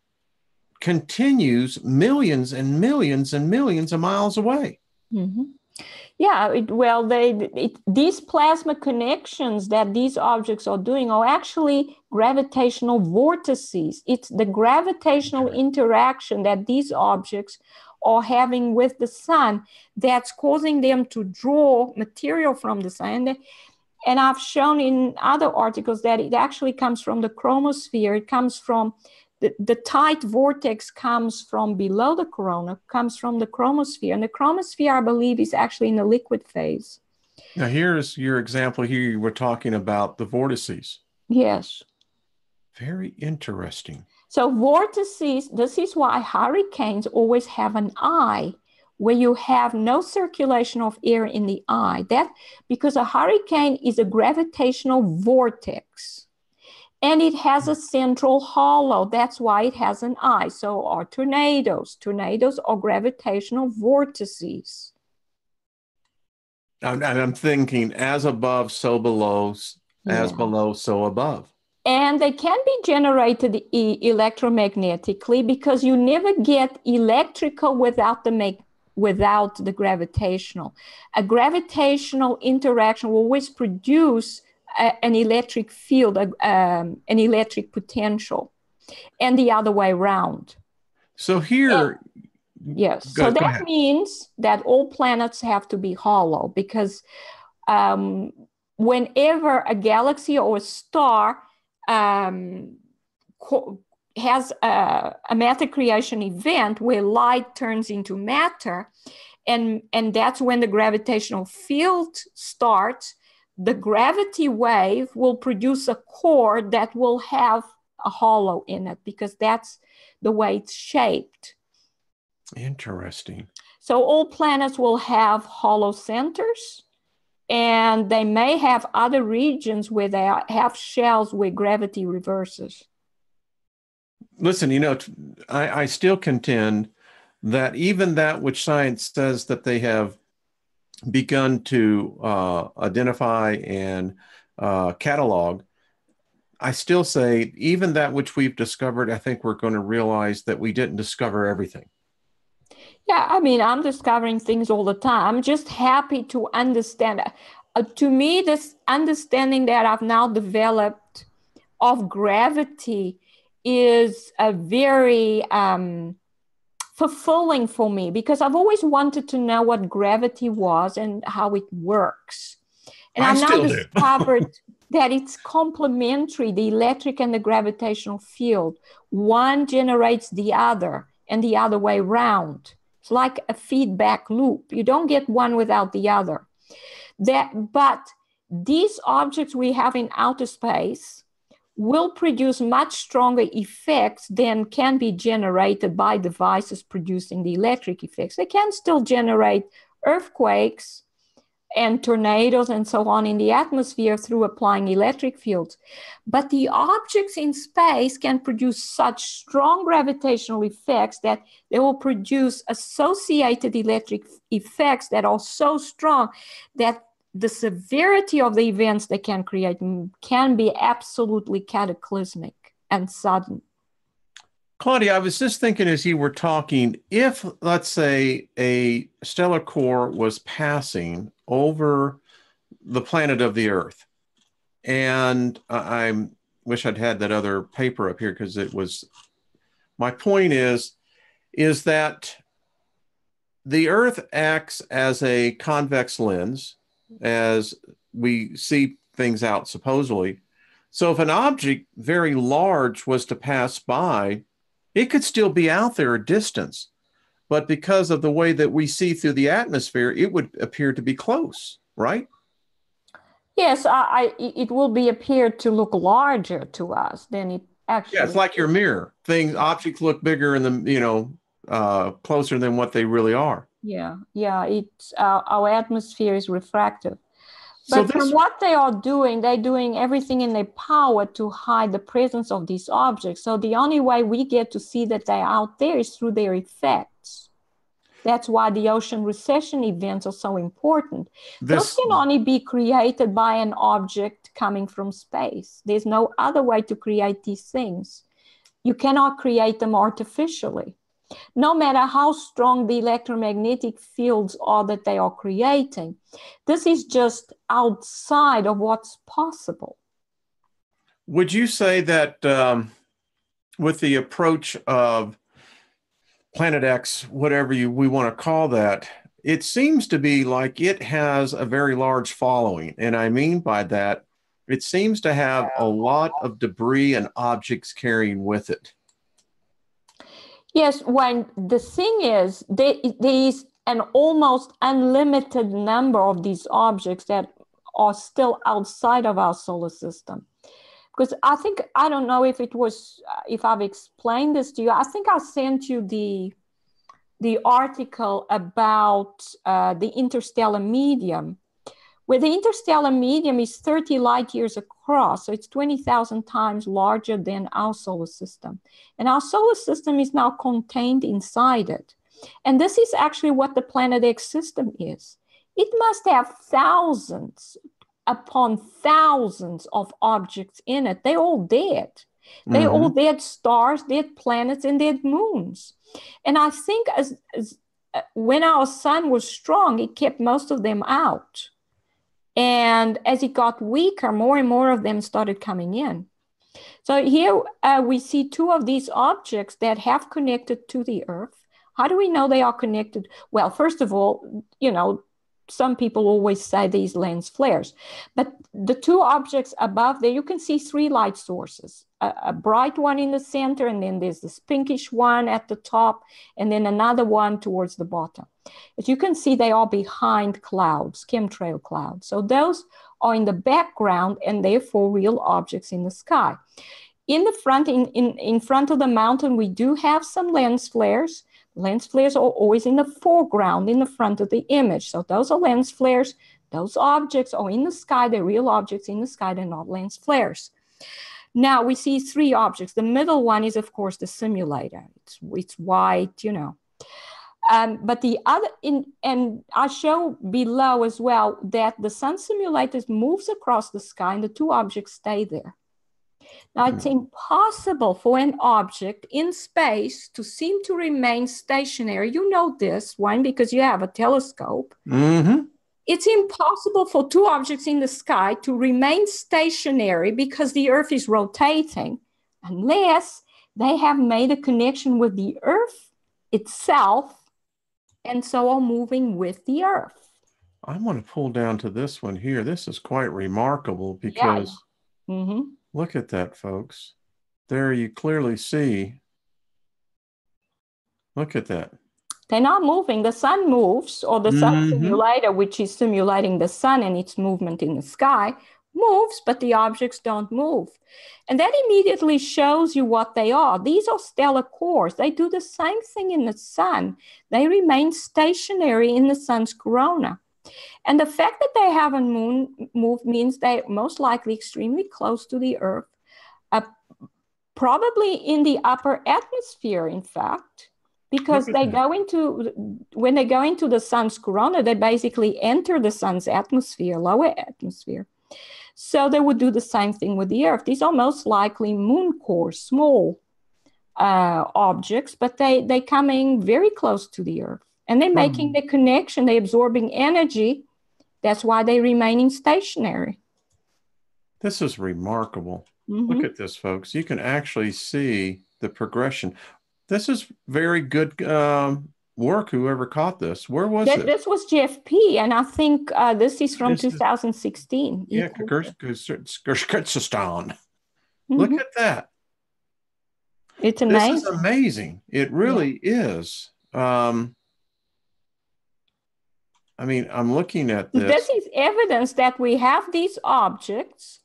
continues millions and millions and millions of miles away. Mm-hmm. Yeah, these plasma connections that these objects are doing are actually gravitational vortices. It's the gravitational interaction that these objects are having with the sun that's causing them to draw material from the sun. And I've shown in other articles that it actually comes from the chromosphere. It comes from the tight vortex comes from below the corona, comes from the chromosphere. And the chromosphere, I believe, is actually in the liquid phase. Now, here's your example here. You were talking about the vortices. Yes. Very interesting. So vortices, this is why hurricanes always have an eye, where you have no circulation of air in the eye. Because a hurricane is a gravitational vortex. And it has a central hollow. That's why it has an eye. So are tornadoes. Tornadoes are gravitational vortices. I'm thinking as above, so below, as below, so above. And they can be generated electromagnetically because you never get electrical without the gravitational. A gravitational interaction will always produce an electric field, an electric potential, and the other way around. So here... Yes. So that means that all planets have to be hollow because whenever a galaxy or a star has a matter creation event where light turns into matter, and that's when the gravitational field starts, the gravity wave will produce a core that will have a hollow in it because that's the way it's shaped. Interesting. So all planets will have hollow centers, and they may have other regions where they have shells where gravity reverses. Listen, I still contend that even that which science says that they have begun to identify and catalog, I still say even that which we've discovered, I think we're going to realize that we didn't discover everything. Yeah, I mean, I'm discovering things all the time. I'm just happy to understand. To me, this understanding that I've now developed of gravity is a very fulfilling for me because I've always wanted to know what gravity was and how it works. And I've now discovered that it's complementary, the electric and the gravitational field. One generates the other and the other way around. It's like a feedback loop. You don't get one without the other. But these objects we have in outer space will produce much stronger effects than can be generated by devices producing the electric effects. They can still generate earthquakes and tornadoes and so on in the atmosphere through applying electric fields. But the objects in space can produce such strong gravitational effects that they will produce associated electric effects that are so strong that the severity of the events they can create can be absolutely cataclysmic and sudden. Claudia, I was just thinking as you were talking, if, let's say, a stellar core was passing over the planet of the Earth, and I wish I'd had that other paper up here because it was, my point is that the Earth acts as a convex lens as we see things out supposedly. So if an object very large was to pass by, it could still be out there a distance, but because of the way that we see through the atmosphere, it would appear to be close, right? Yes, it will appear to look larger to us than it actually. Yeah, it's like your mirror. Objects look bigger and closer than what they really are. Yeah. It's our atmosphere is refractive. But from what they are doing, they're doing everything in their power to hide the presence of these objects. So the only way we get to see that they're out there is through their effects. That's why the ocean recession events are so important. Those can only be created by an object coming from space. There's no other way to create these things. You cannot create them artificially. no matter how strong the electromagnetic fields are that they are creating. This is just outside of what's possible. Would you say that with the approach of Planet X, whatever we want to call that, it seems to be like it has a very large following. And I mean by that, it seems to have a lot of debris and objects carrying with it. Yes, when the thing is, there is an almost unlimited number of these objects that are still outside of our solar system. Because I don't know if if I've explained this to you. I think I sent you the article about the interstellar medium, where the interstellar medium is 30 light years across. So it's 20,000 times larger than our solar system. And our solar system is now contained inside it. And this is actually what the Planet X system is. It must have thousands upon thousands of objects in it. They're all dead. They're all dead stars, dead planets, and dead moons. And I think when our sun was strong, it kept most of them out. And as it got weaker, more and more of them started coming in. So here we see two of these objects that have connected to the Earth. How do we know they are connected? Well, first of all, some people always say these lens flares. But the two objects above there, you can see three light sources. A bright one in the center, and then there's this pinkish one at the top, and then another one towards the bottom. As you can see, they are behind clouds, chemtrail clouds. So those are in the background and therefore real objects in the sky. In the front, in front of the mountain, we do have some lens flares. Lens flares are always in the foreground, in the front of the image. So those are lens flares. Those objects are in the sky. They're real objects in the sky. They're not lens flares. Now we see three objects. The middle one is, of course, the simulator. It's white, but the other, and I show below as well that the sun simulator moves across the sky and the two objects stay there. Now, it's impossible for an object in space to seem to remain stationary. You know this, one, because you have a telescope. It's impossible for two objects in the sky to remain stationary because the Earth is rotating unless they have made a connection with the Earth itself and so are moving with the Earth. I want to pull down to this one here. This is quite remarkable because look at that, folks. There you clearly see. Look at that. They're not moving. The sun moves, or the sun simulator, which is simulating the sun and its movement in the sky, moves, but the objects don't move. And that immediately shows you what they are. These are stellar cores. They do the same thing in the sun. They remain stationary in the sun's corona. And the fact that they haven't moved means they're most likely extremely close to the Earth, probably in the upper atmosphere, in fact. Because when they go into the sun's corona, they basically enter the sun's atmosphere, lower atmosphere. So they would do the same thing with the Earth. These are most likely moon cores, small objects, but they're coming very close to the Earth. And they're making the connection, they're absorbing energy. That's why they're remaining stationary. This is remarkable. Look at this, folks. You can actually see the progression. This is very good work, whoever caught this. Where was it? This was GFP, and I think this is from 2016. Yeah, Kyrgyzstan. Look at that. It's amazing. This is amazing. It really is. I mean, I'm looking at this. This is evidence that we have these objects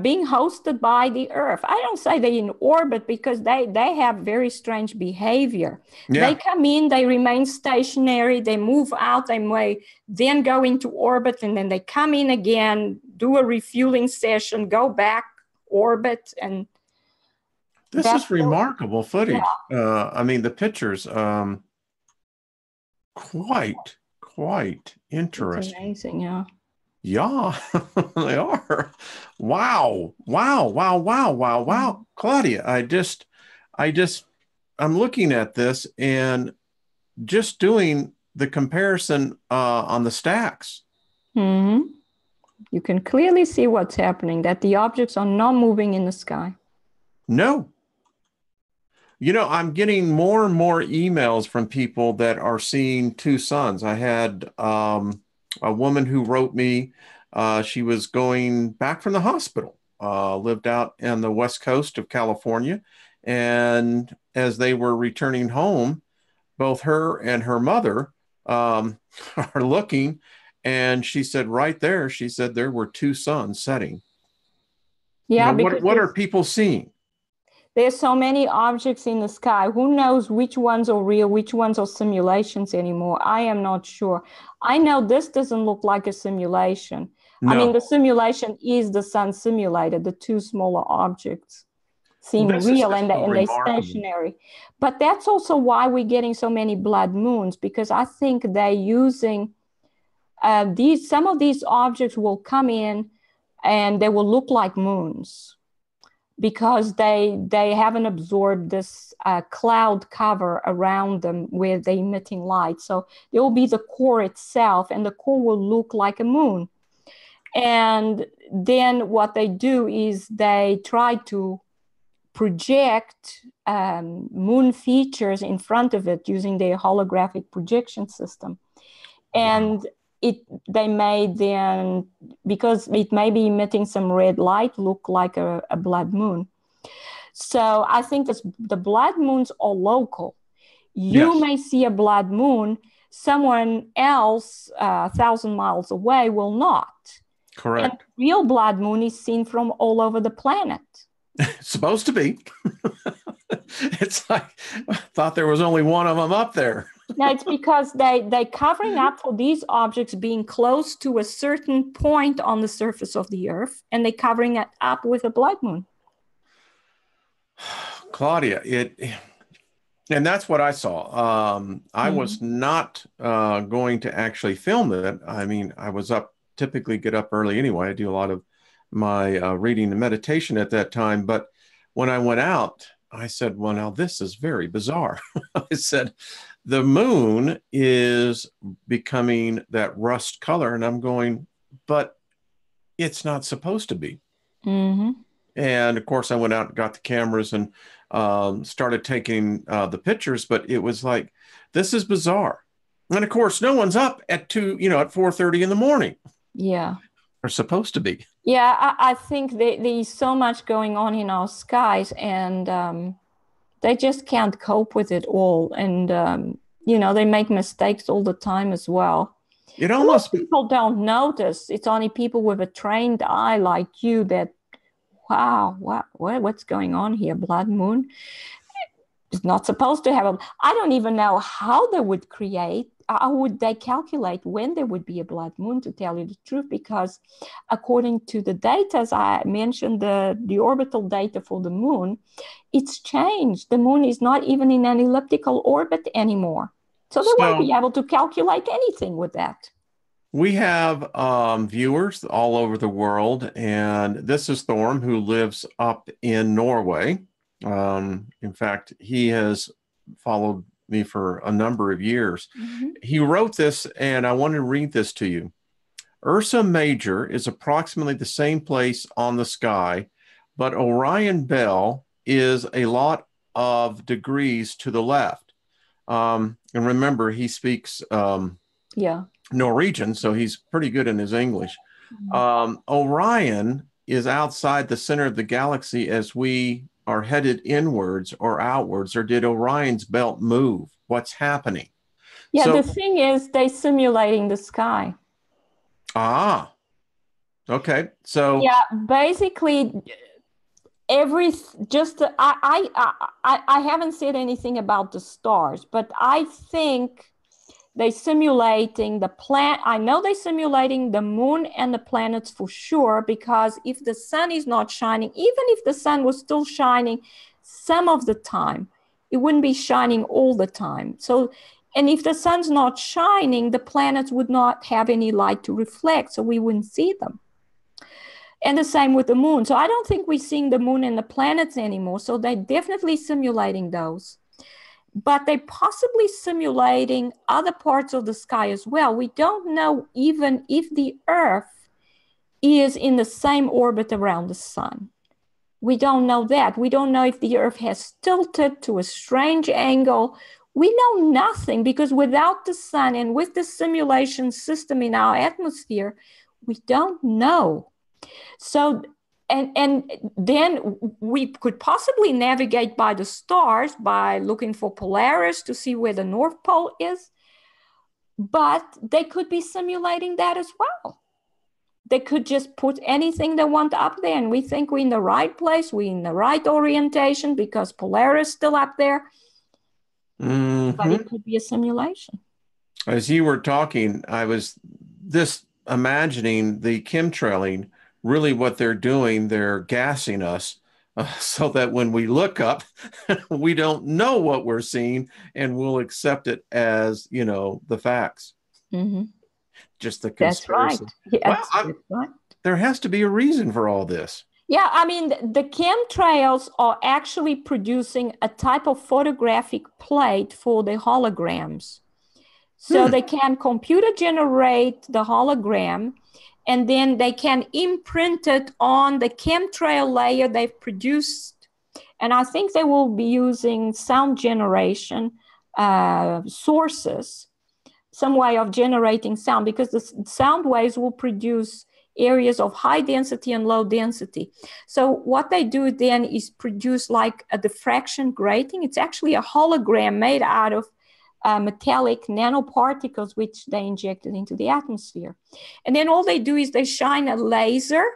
being hosted by the Earth. I don't say they're in orbit because they have very strange behavior. Yeah. They come in, they remain stationary, they move out, they may then go into orbit, and then they come in again, do a refueling session, go back, orbit, and this is remarkable footage. Yeah. I mean, the pictures, quite interesting. It's amazing, yeah. Yeah, they are. Wow. Claudia, I just I'm looking at this and just doing the comparison on the stacks. Mm-hmm. You can clearly see what's happening, that the objects are not moving in the sky. No. I'm getting more and more emails from people that are seeing two suns. I had a woman who wrote me, she was going back from the hospital, lived out on the west coast of California. And as they were returning home, both her and her mother are looking. And she said, right there, she said there were two suns setting. Yeah, because what are people seeing? there's so many objects in the sky. Who knows which ones are real, which ones are simulations anymore? I am not sure. I know this doesn't look like a simulation. I mean, No. the simulation is the sun simulated. The two smaller objects Well, seem this is real, just and so they're remarkable. stationary. But that's also why we're getting so many blood moons, because I think they're using some of these objects will come in and they will look like moons, because they haven't absorbed this cloud cover around them where they're emitting light. So there will be the core itself, and the core will look like a moon. And then what they do is they try to project moon features in front of it using their holographic projection system. And Wow. they may then, because it may be emitting some red light, look like a blood moon. So I think the blood moons are local. You Yes, may see a blood moon, someone else 1,000 miles away will not. And correct. real blood moon is seen from all over the planet. It's supposed to be. It's like I thought there was only one of them up there. Now, it's because they're covering up for these objects being close to a certain point on the surface of the Earth, and they're covering it up with a blood moon. Claudia, and that's what I saw. I was not going to actually film it. I mean, I was up, typically get up early anyway. I do a lot of my reading and meditation at that time. But when I went out, I said, well, now this is very bizarre. I said, the moon is becoming that rust color. And I'm going, but it's not supposed to be. Mm-hmm. And of course, I went out and got the cameras and started taking the pictures. But it was like, this is bizarre. And of course, no one's up at at 4:30 in the morning. Yeah. They're supposed to be. Yeah, I think there's so much going on in our skies, and they just can't cope with it all. And, they make mistakes all the time as well. It And most almost people don't notice. It's only people with a trained eye like you that, wow, what's going on here? Blood moon? It's not supposed to have I don't even know how they would how would they calculate when there would be a blood moon, to tell you the truth, because according to the data, as I mentioned, the orbital data for the moon, it's changed. The moon is not even in an elliptical orbit anymore. So they won't so. be able to calculate anything with that. We have viewers all over the world, and this is Thorm, who lives up in Norway. In fact, he has followed me for a number of years. Mm-hmm. He wrote this, and I want to read this to you. Ursa Major is approximately the same place on the sky, but Orion Bell is a lot of degrees to the left. And remember, he speaks Yeah. Norwegian, so he's pretty good in his English. Orion is outside the center of the galaxy as we are headed inwards or outwards, or did Orion's belt move? What's happening? Yeah, So, the thing is, they're simulating the sky. Okay. So, Yeah, basically, I haven't said anything about the stars, but I think they're simulating the planet. I know they're simulating the moon and the planets for sure, because if the sun is not shining, even if the sun was still shining some of the time, it wouldn't be shining all the time. So, and if the sun's not shining, the planets would not have any light to reflect, so we wouldn't see them. And the same with the moon. So I don't think we're seeing the moon and the planets anymore. So they're definitely simulating those. but they're possibly simulating other parts of the sky as well. We don't know even if the Earth is in the same orbit around the sun. We don't know that. We don't know if the Earth has tilted to a strange angle. We know nothing, because without the sun and with the simulation system in our atmosphere, we don't know. So, and then we could possibly navigate by the stars by looking for Polaris to see where the North Pole is, but they could be simulating that as well. They could just put anything they want up there, and we think we're in the right place, we're in the right orientation because Polaris is still up there. Mm-hmm. But it could be a simulation. As you were talking, I was imagining the chemtrailing. Really, what they're doing, they're gassing us so that when we look up, we don't know what we're seeing, and we'll accept it as, the facts. Mm-hmm. Just the conspiracy. That's right. Yes, that's right. There has to be a reason for all this. Yeah, I mean, the chemtrails are actually producing a type of photographic plate for the holograms. So they can computer generate the hologram, and then they can imprint it on the chemtrail layer they've produced. And I think they will be using sound generation sources, some way of generating sound, because the sound waves will produce areas of high density and low density. So what they do then is produce like a diffraction grating. It's actually a hologram made out of metallic nanoparticles, which they injected into the atmosphere. And then all they do is they shine a laser.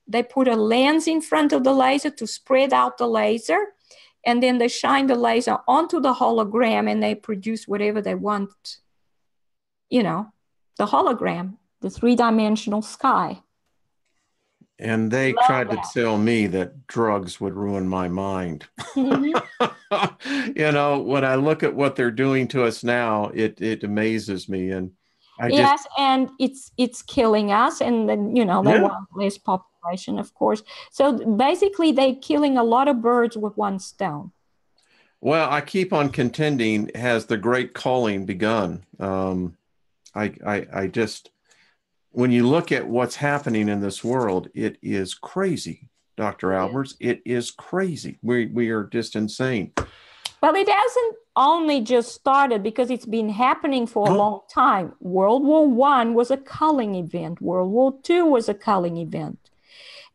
They put a lens in front of the laser to spread out the laser. And then they shine the laser onto the hologram, and they produce whatever they want, the hologram, the three-dimensional sky. And they tried to tell me that drugs would ruin my mind. Mm-hmm. When I look at what they're doing to us now, it amazes me. And and it's killing us. And then, they want less population, of course. So basically, they're killing a lot of birds with one stone. Well, I keep on contending, has the great calling begun? I just, when you look at what's happening in this world, it is crazy, Dr. Albers. It is crazy. We are just insane. Well, it hasn't only just started, because it's been happening for a long time. World War I was a culling event. World War II was a culling event.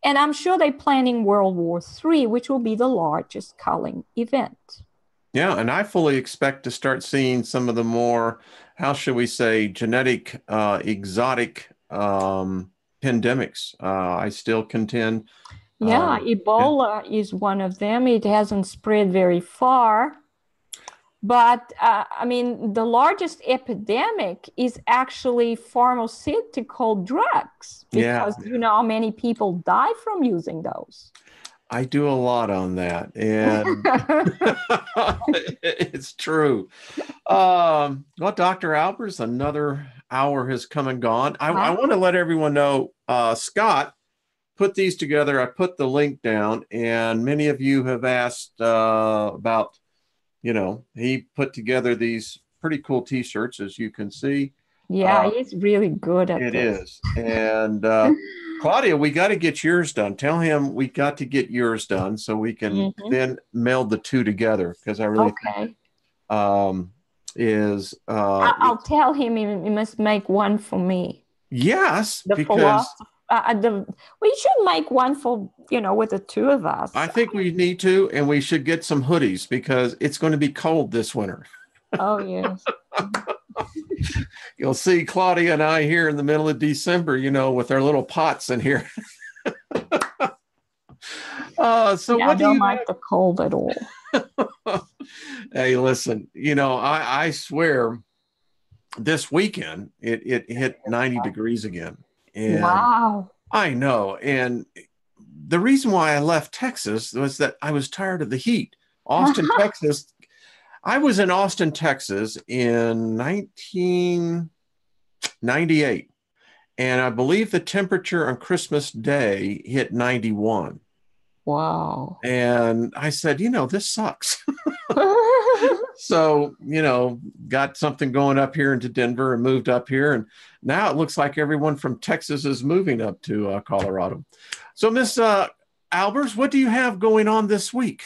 And I'm sure they're planning World War III, which will be the largest culling event. Yeah, and I fully expect to start seeing some of the more, how should we say, genetic, exotic pandemics. I still contend. Yeah, Ebola is one of them. It hasn't spread very far. But, the largest epidemic is actually pharmaceutical drugs, because you know how many people die from using those. I do a lot on that, and it's true. Well, Dr. Albers, another hour has come and gone. I want to let everyone know, Scott put these together. I put the link down, and many of you have asked about, he put together these pretty cool T-shirts, as you can see. Yeah, he's really good at it. It is. And Claudia, we got to get yours done. Tell him we got to get yours done so we can then meld the two together, because I really think I'll tell him he must make one for me. Yes, because we should make one for, with the two of us. I think we need to, and we should get some hoodies, because it's going to be cold this winter. Oh, yes. You'll see Claudia and I here in the middle of December, with our little pots in here. So I don't like the cold at all. Hey, listen, I swear this weekend it hit 90 degrees again. And wow. I know. And the reason why I left Texas was that I was tired of the heat. Austin, Texas. I was in Austin, Texas in 1998. And I believe the temperature on Christmas Day hit 91. Wow. And I said, this sucks. So, got something going up here into Denver and moved up here. And now it looks like everyone from Texas is moving up to Colorado. So, Miss Albers, what do you have going on this week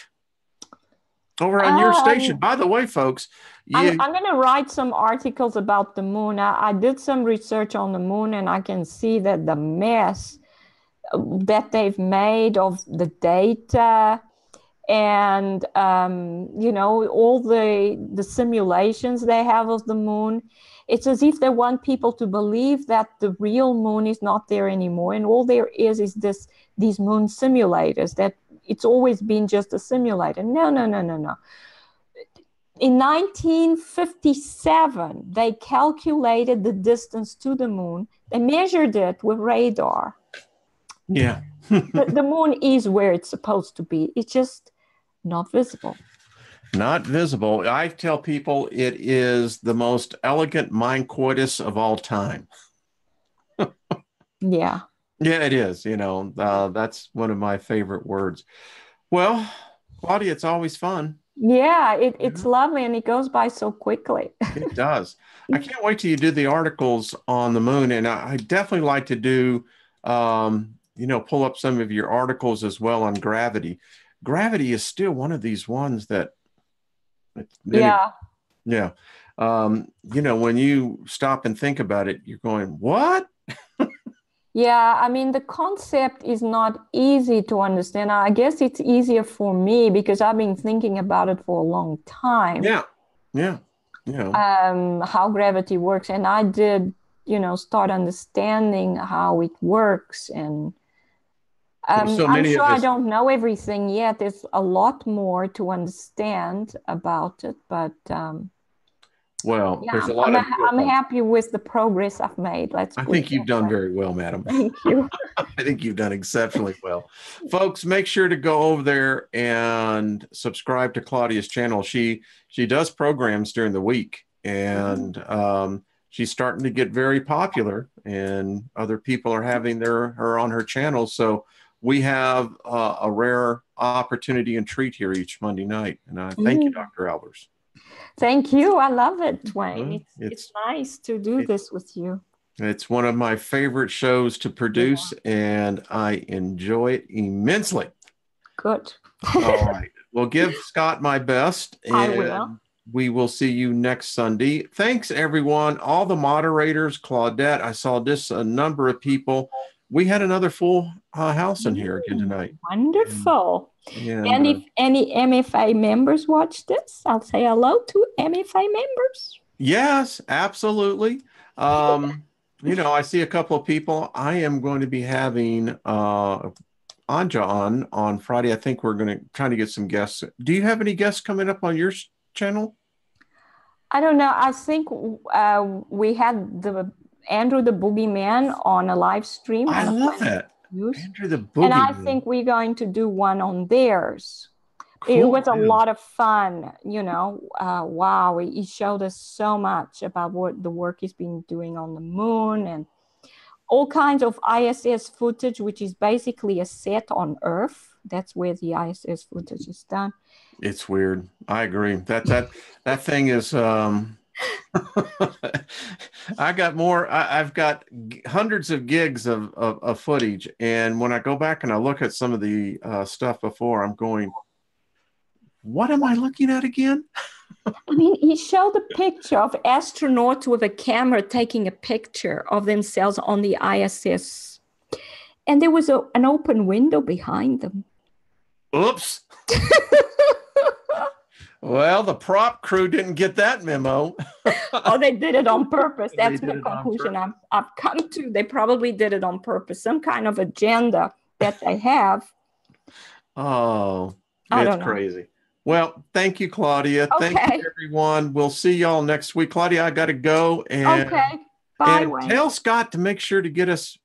over on your station? By the way, folks, I'm going to write some articles about the moon. I did some research on the moon, and I can see that the mess that they've made of the data and all the simulations they have of the moon, it's as if they want people to believe that the real moon is not there anymore, and all there is these moon simulators, that it's always been just a simulator. No. In 1957, they calculated the distance to the moon. They measured it with radar. Yeah. The moon is where it's supposed to be. It's just not visible. Not visible. I tell people it is the most elegant mind coitus of all time. Yeah. Yeah, it is. That's one of my favorite words. Well, Claudia, it's always fun. Yeah, it's lovely, and it goes by so quickly. It does. I can't wait till you do the articles on the moon, and I definitely like to do, pull up some of your articles as well on gravity. Gravity is still one of these ones that, Yeah. When you stop and think about it, you're going, what? Yeah, I mean, the concept is not easy to understand. I guess it's easier for me because I've been thinking about it for a long time. Yeah. How gravity works. And I did, start understanding how it works. And I'm sure I don't know everything yet. There's a lot more to understand about it, but there's a lot I'm happy with the progress I've made. I think you've done very well, madam. Thank you. I think you've done exceptionally well. Folks, make sure to go over there and subscribe to Claudia's channel. She does programs during the week, and she's starting to get very popular, and other people are having her on her channel. So we have a rare opportunity and treat here each Monday night. And I thank you, Dr. Albers. Thank you. I love it, Dwayne. It's nice to do this with you. It's one of my favorite shows to produce, and I enjoy it immensely. Good. All right. Well, give Scott my best, and I will. We will see you next Sunday. Thanks, everyone. All the moderators, Claudette. I saw just a number of people. We had another full house in here again tonight. Wonderful. And if any MFA members watch this, I'll say hello to MFA members. Yes, absolutely. I see a couple of people. I am going to be having Anja on Friday. I think we're going to try to get some guests. Do you have any guests coming up on your channel? I don't know. I think we had Andrew the Boogeyman on a live stream. I love that. Andrew the Boogeyman. And I think we're going to do one on theirs. Cool. It was a lot of fun, wow. He showed us so much about what the work he's been doing on the moon and all kinds of ISS footage, which is basically a set on Earth. That's where the ISS footage is done. It's weird. I agree. That thing is... I've got hundreds of gigs of footage, and when I go back and I look at some of the stuff before, I'm going, what am I looking at again? I mean, he showed a picture of astronauts with a camera taking a picture of themselves on the ISS, and there was an open window behind them. Oops. Well, the prop crew didn't get that memo. Oh, they did it on purpose. That's the conclusion I've come to. They probably did it on purpose. Some kind of agenda that they have. Oh, it's crazy. Well, thank you, Claudia. Okay. Thank you, everyone. We'll see y'all next week. Claudia, I got to go. Okay. Bye, and tell Scott to make sure to get us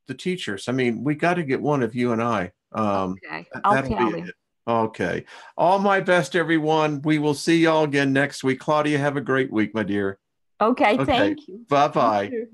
the teachers. I mean, we got to get one of you and I. Okay. I'll tell you. Okay. All my best, everyone. We will see y'all again next week. Claudia, have a great week, my dear. Okay. Thank you. Bye-bye. Bye.